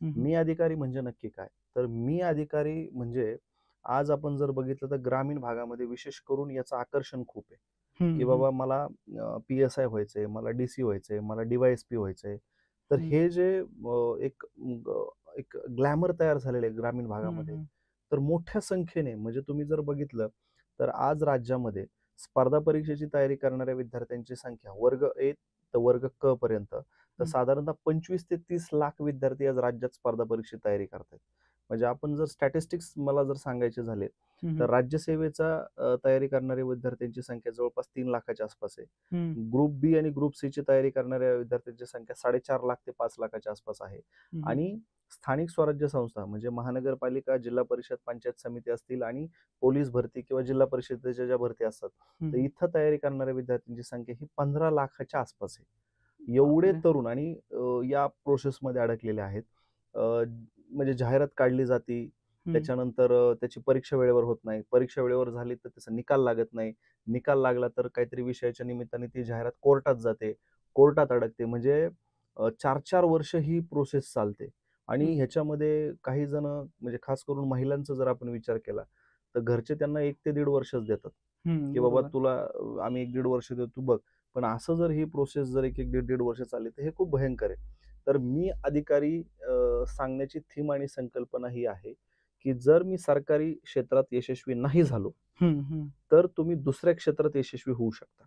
हं, मी अधिकारी म्हणजे नक्की काय? तर मी अधिकारी म्हणजे आज आपण जर बघितलं तर ग्रामीण भागामध्ये विशेष करून याचं आकर्षण खूप आहे, हं, की हं, बाबा मला पी-एस-आय व्हायचंय, मला डी-सी व्हायचंय, मला डी-वाय-एस-पी व्हायचंय. तर हं, हे जे एक ग्लॅमर तयार झालेलं आहे ग्रामीण हं, भागामध्ये. हं, तर मोठ्या संख्येने म्हणजे तुम्ही जर बघितलं, तर आज राज्यामध्ये स्पर्धा परीक्षेची तयारी करणाऱ्या विद्यार्थ्यांची संख्या वर्ग ए तर वर्ग क पर्यंत तर हं, साधारणतः 25 ते 30 लाख विद्यार्थी आज राज्यात स्पर्धा परीक्षेची तयारी करतायत. म्हणजे आपण जर स्टॅटिस्टिक्स मला जर सांगायचे झाले, हं, हं, तर राज्यसेवेचा तयारी करणाऱ्या विद्यार्थ्यांची संख्या जवळपास 3 लाखाच्या आसपास आहे. हं, ग्रुप बी आणि ग्रुप सीची तयारी करणाऱ्या विद्यार्थ्यांची संख्या 4.5 लाख ते 5 लाखाच्या आसपास आहे. हं, हं, आणि स्थानिक स्वराज्य संस्था म्हणजे महानगरपालिका, जिल्हा परिषद, पंचायत समिती असतील आणि पोलीस भरती किंवा जिल्हा परिषदेच्या ज्या भरती असतात, तर हं. इथं तयारी करणाऱ्या विद्यार्थ्यांची संख्या ही 15 लाखाच्या आसपास आहे. एवढे बापरे! तरुण आणि या प्रोसेसमध्ये अडकलेले आहेत. म्हणजे जाहिरात काढली जाते, हं, त्याच्यानंतर त्याची परीक्षा वेळेवर होत नाही. परीक्षा वेळेवर झाली तर त्याचा निकाल लागत नाही. निकाल लागला तर काहीतरी विषयाच्या निमित्ताने ती जाहिरात कोर्टात जाते. कोर्टात अडकते. म्हणजे 4-4 वर्ष ही प्रोसेस चालते आणि हं, ह्याच्यामध्ये काही जण म्हणजे खास करून महिलांचा जर आपण विचार केला, तर घरचे त्यांना 1 ते 1.5 वर्षच देतात, हं. की बाबा बरोबर. तुला आम्ही 1-1.5 वर्ष देतो, तू बघ. पण असं जर ही प्रोसेस जर 1-1, 1.5-1.5 वर्ष चालली, तर हे खूप भयंकर आहे. तर मी अधिकारी सांगण्याची थीम आणि संकल्पना ही आहे, की जर मी सरकारी क्षेत्रात यशस्वी नाही झालो, हं, हं. तर तुम्ही दुसऱ्या क्षेत्रात यशस्वी होऊ शकता.